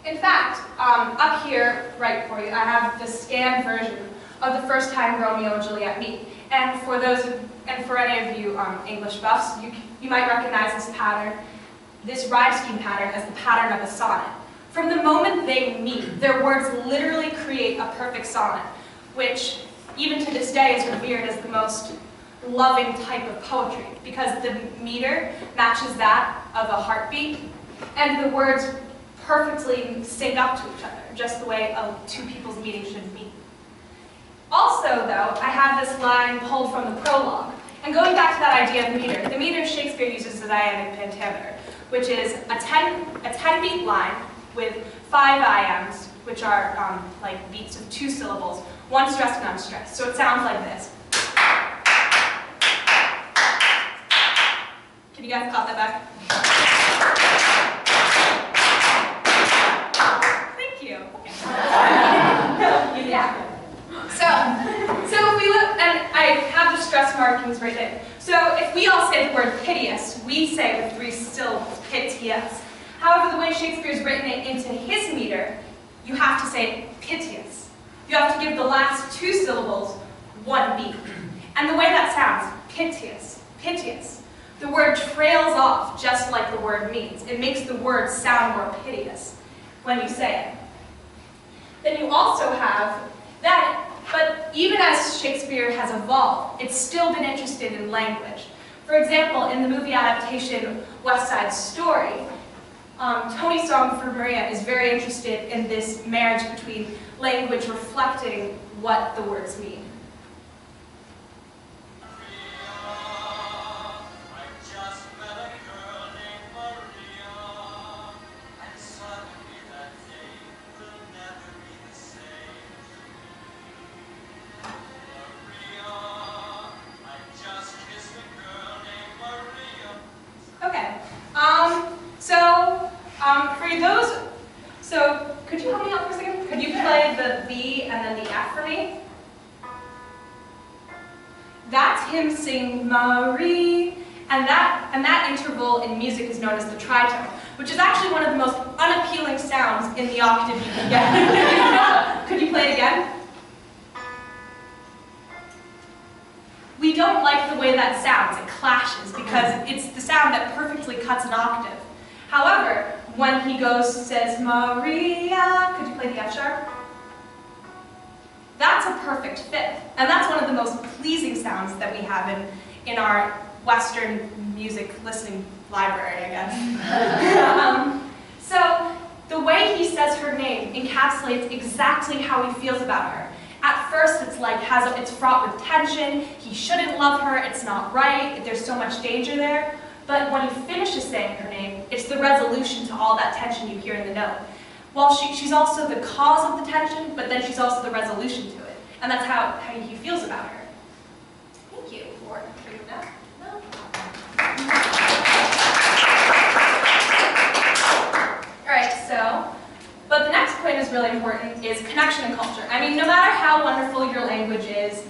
In fact, up here, right for you, I have the scanned version of the first time Romeo and Juliet meet. And for any of you English buffs, you might recognize this pattern, this rhyme scheme pattern, as the pattern of a sonnet. From the moment they meet, their words literally create a perfect sonnet, which even to this day is revered as the most loving type of poetry, because the meter matches that of a heartbeat, and the words perfectly sync up to each other, just the way two people's meeting should be. Also, though, I have this line pulled from the prologue. And going back to that idea of meter, the meter Shakespeare uses the iambic pentameter, which is a 10-beat line with 5 iambs, which are like beats of 2 syllables, one stressed and unstressed. So it sounds like this. Can you guys caught that back? Thank you. Okay. Yeah. So if we look, and I have the stress markings right there. So if we all say the word piteous, we say with 3 syllables, piteous. However, the way Shakespeare's written it into his meter, you have to say piteous. You have to give the last 2 syllables 1 beat. And the way that sounds, piteous, piteous, the word trails off just like the word means. It makes the word sound more piteous when you say it. Then you also have that. But even as Shakespeare has evolved, it's still been interested in language. For example, in the movie adaptation West Side Story, Tony's song for Maria is very interested in this marriage between language reflecting what the words mean. So could you help me out for a second? Could you play the B and then the F for me? That's him singing Marie, and that interval in music is known as the tritone, which is actually one of the most unappealing sounds in the octave you can get. Could you play it again? We don't like the way that sounds. It clashes because it's the sound that perfectly cuts an octave. However, when he says Maria, could you play the F sharp? That's a perfect fifth, and that's one of the most pleasing sounds that we have in our Western music listening library, I guess. So the way he says her name encapsulates exactly how he feels about her. At first, it's like it's fraught with tension. He shouldn't love her. It's not right. There's so much danger there. But when he finishes saying her name, it's the resolution to all that tension you hear in the note. Well, she's also the cause of the tension, but then she's also the resolution to it. And that's how he feels about her. Thank you for doing that. All right, but the next point is really important, is connection and culture. I mean, no matter how wonderful your language is,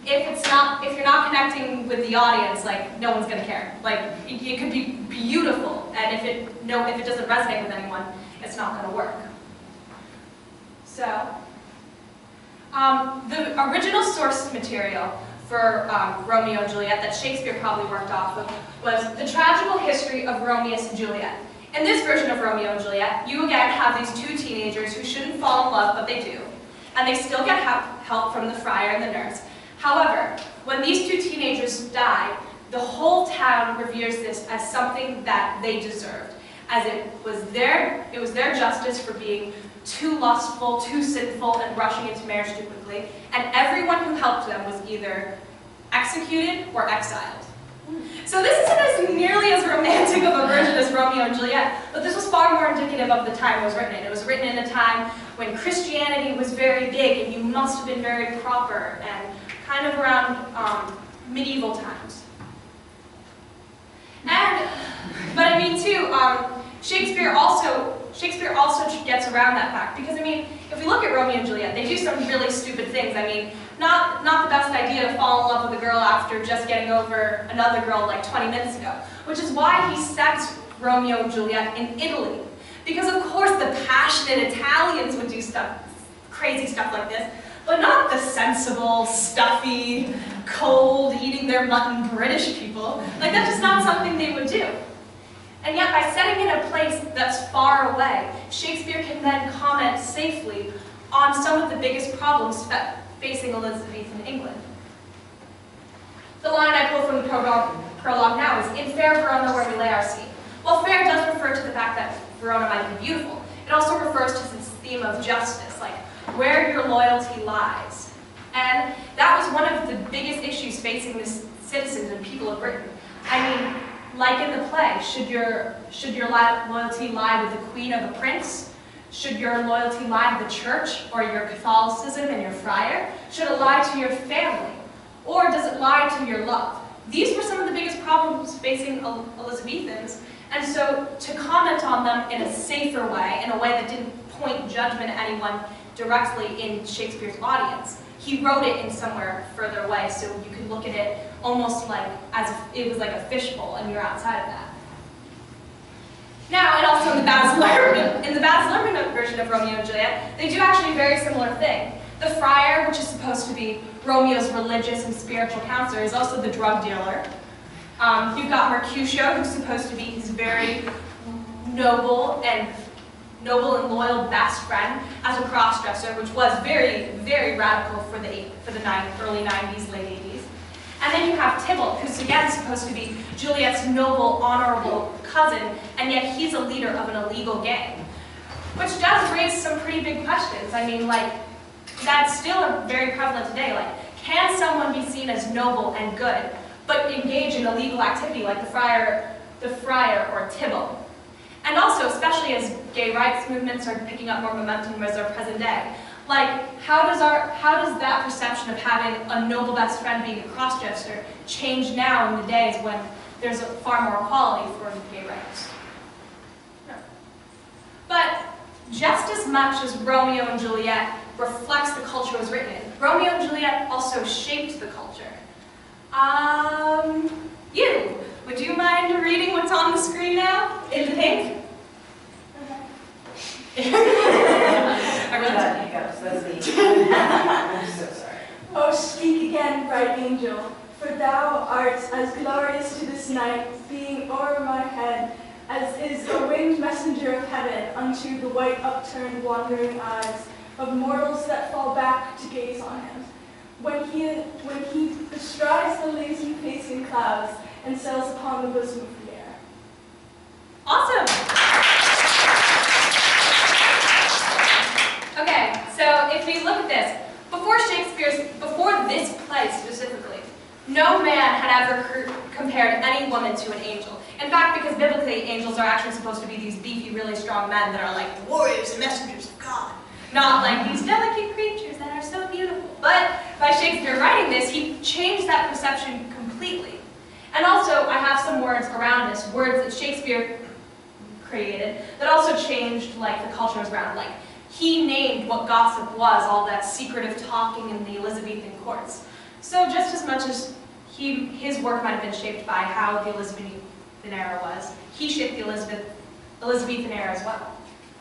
if you're not connecting with the audience, like, no one's gonna care. Like, it could be beautiful, and if it doesn't resonate with anyone, it's not gonna work. So, the original source material for Romeo and Juliet that Shakespeare probably worked off of was The Tragical History of Romeo and Juliet. In this version of Romeo and Juliet, you again have these 2 teenagers who shouldn't fall in love, but they do. And they still get help from the friar and the nurse. However, when these 2 teenagers die, the whole town reveres this as something that they deserved, as it was their justice for being too lustful, too sinful, and rushing into marriage too quickly, and everyone who helped them was either executed or exiled. So this isn't as nearly as romantic of a version as Romeo and Juliet, but this was far more indicative of the time it was written in. It was written in a time when Christianity was very big, and you must have been very proper, and kind of around medieval times. But I mean too, Shakespeare also gets around that fact, because I mean, if we look at Romeo and Juliet, they do some really stupid things. I mean, not the best idea to fall in love with a girl after just getting over another girl like 20 minutes ago, which is why he sets Romeo and Juliet in Italy, Because of course the passionate Italians would do crazy stuff like this, but not the sensible, stuffy, cold, eating their mutton British people. Like, that's just not something they would do. And yet, by setting in a place that's far away, Shakespeare can then comment safely on some of the biggest problems facing Elizabethan England. The line I pull from the prologue now is, "In fair Verona where we lay our seat." While fair does refer to the fact that Verona might be beautiful, it also refers to this theme of justice, like where your loyalty lies. And that was one of the biggest issues facing the citizens and people of Britain. I mean, like in the play, should your loyalty lie with the queen or the prince? Should your loyalty lie to the church or your Catholicism and your friar? Should it lie to your family? Or does it lie to your love? These were some of the biggest problems facing Elizabethans, and so to comment on them in a safer way, in a way that didn't point judgment at anyone directly in Shakespeare's audience, he wrote it in somewhere further away, so you could look at it almost like as if it was like a fishbowl and you're outside of that. Now, and also in the Baz Luhrmann version of Romeo and Juliet, they do actually a very similar thing. The friar, which is supposed to be Romeo's religious and spiritual counselor, is also the drug dealer. You've got Mercutio, who's supposed to be his very noble and loyal best friend as a cross-dresser, which was very, very radical for the early 90s, late 80s. And then you have Tybalt, who's again supposed to be Juliet's noble, honorable cousin, and yet he's a leader of an illegal gang. Which does raise some pretty big questions. I mean, like, that's still very prevalent today. Like, can someone be seen as noble and good, but engage in illegal activity like the friar or Tybalt? And also, especially as gay rights movements are picking up more momentum as our present day, like, how does that perception of having a noble best friend being a cross-dresser change now in the days when there's far more equality for gay rights? No. But just as much as Romeo and Juliet reflects the culture it was written in, Romeo and Juliet also shaped the culture. Would you mind reading what's on the screen now, in pink? I really got hiccups, that's me. I'm so sorry. Oh, speak again, bright angel, for thou art as glorious to this night, being o'er my head, as is a winged messenger of heaven unto the white upturned wandering eyes of mortals that fall back to gaze on him, when he bestrides the lazy pacing clouds and sails upon the bosom of the air. Awesome! Okay, so if we look at this, before this play specifically, no man had ever compared any woman to an angel. In fact, because biblically, angels are actually supposed to be these beefy, really strong men that are like the warriors and messengers of God. Not like these delicate creatures that are so beautiful. But by Shakespeare writing this, he changed that perception completely. And also, I have some words around this, words that Shakespeare created, that also changed like the culture around. Like, he named what gossip was, all that secretive talking in the Elizabethan courts. So just as much as his work might have been shaped by how the Elizabethan era was, he shaped the Elizabethan era as well.